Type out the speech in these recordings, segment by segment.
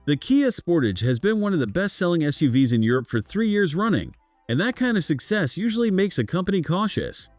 The Kia Sportage has been one of the best-selling SUVs in Europe for 3 years running, and that kind of success usually makes a company cautious.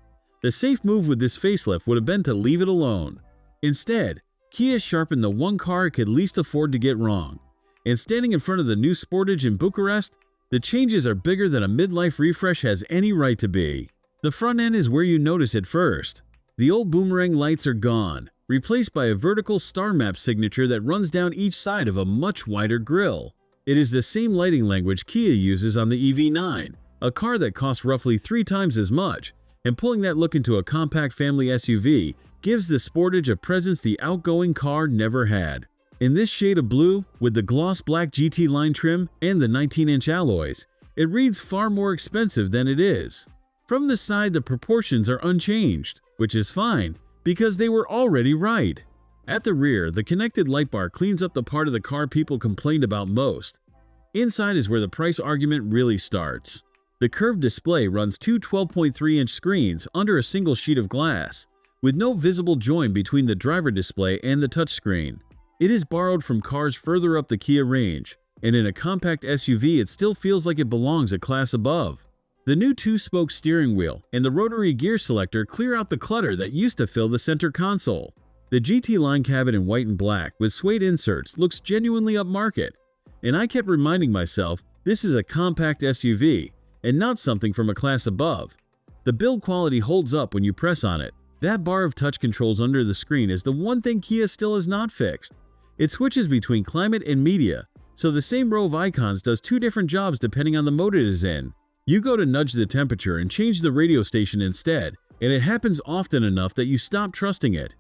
The safe move with this facelift would have been to leave it alone. Instead, Kia sharpened the one car it could least afford to get wrong. And standing in front of the new Sportage in Bucharest, the changes are bigger than a midlife refresh has any right to be. The front end is where you notice it first. The old boomerang lights are gone, replaced by a vertical star map signature that runs down each side of a much wider grille. It is the same lighting language Kia uses on the EV9, a car that costs roughly 3 times as much, and pulling that look into a compact family SUV gives the Sportage a presence the outgoing car never had. In this shade of blue, with the gloss black GT line trim and the 19-inch alloys, it reads far more expensive than it is. From the side, the proportions are unchanged, which is fine, because they were already right. At the rear, the connected light bar cleans up the part of the car people complained about most. Inside is where the price argument really starts. The curved display runs two 12.3-inch screens under a single sheet of glass, with no visible join between the driver display and the touchscreen. It is borrowed from cars further up the Kia range, and in a compact SUV it still feels like it belongs a class above. The new 2-spoke steering wheel and the rotary gear selector clear out the clutter that used to fill the center console. The GT line cabin in white and black with suede inserts looks genuinely upmarket, and I kept reminding myself this is a compact SUV and not something from a class above. The build quality holds up when you press on it. That bar of touch controls under the screen is the one thing Kia still has not fixed. It switches between climate and media, so the same row of icons does 2 different jobs depending on the mode it is in. You go to nudge the temperature and change the radio station instead, and it happens often enough that you stop trusting it.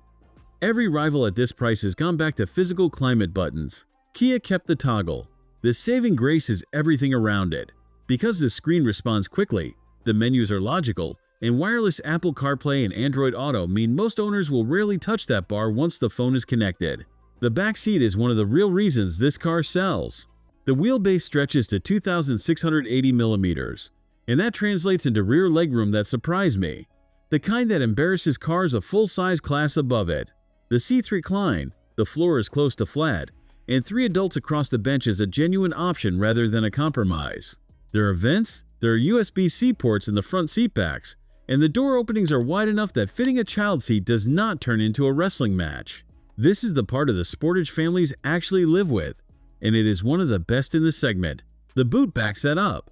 Every rival at this price has gone back to physical climate buttons. Kia kept the toggle. The saving grace is everything around it. Because the screen responds quickly, the menus are logical, and wireless Apple CarPlay and Android Auto mean most owners will rarely touch that bar once the phone is connected. The back seat is one of the real reasons this car sells. The wheelbase stretches to 2,680 millimeters, and that translates into rear legroom that surprised me, the kind that embarrasses cars a full-size class above it. The seats recline, the floor is close to flat, and 3 adults across the bench is a genuine option rather than a compromise. There are vents, there are USB-C ports in the front seat backs, and the door openings are wide enough that fitting a child seat does not turn into a wrestling match. This is the part of the Sportage families actually live with, and it is one of the best in the segment. The boot backs that up.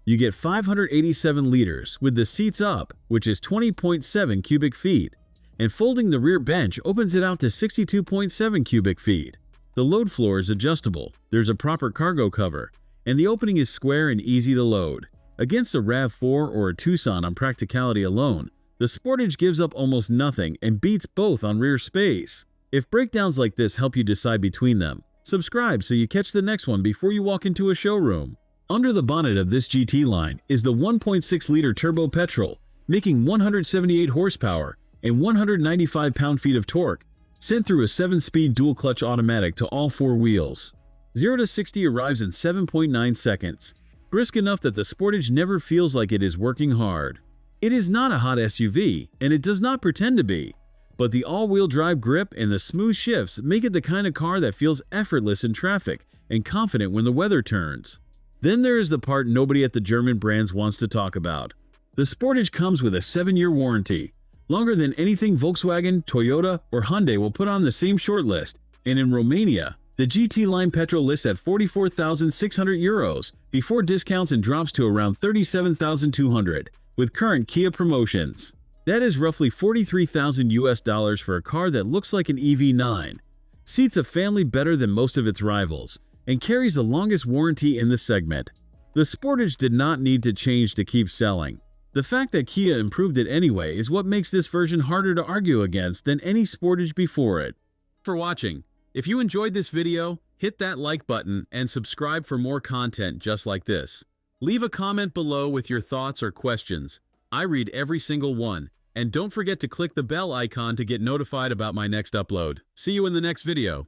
You get 587 liters with the seats up, which is 20.7 cubic feet, and folding the rear bench opens it out to 62.7 cubic feet. The load floor is adjustable, there's a proper cargo cover, and the opening is square and easy to load. Against a RAV4 or a Tucson on practicality alone, the Sportage gives up almost nothing and beats both on rear space. If breakdowns like this help you decide between them, subscribe so you catch the next one before you walk into a showroom. Under the bonnet of this GT line is the 1.6-liter turbo petrol, making 178 horsepower and 195 pound-feet of torque, sent through a 7-speed dual-clutch automatic to all 4 wheels. 0 to 60 arrives in 7.9 seconds, brisk enough that the Sportage never feels like it is working hard. It is not a hot SUV, and it does not pretend to be. But the all-wheel drive grip and the smooth shifts make it the kind of car that feels effortless in traffic and confident when the weather turns. Then there is the part nobody at the German brands wants to talk about. The Sportage comes with a 7-year warranty, longer than anything Volkswagen, Toyota, or Hyundai will put on the same shortlist, and in Romania, the GT line petrol lists at 44,600 euros before discounts and drops to around 37,200 with current Kia promotions. That is roughly $43,000 for a car that looks like an EV9, seats a family better than most of its rivals, and carries the longest warranty in the segment. The Sportage did not need to change to keep selling. The fact that Kia improved it anyway is what makes this version harder to argue against than any Sportage before it. For watching. If you enjoyed this video, hit that like button and subscribe for more content just like this. Leave a comment below with your thoughts or questions. I read every single one. And don't forget to click the bell icon to get notified about my next upload. See you in the next video.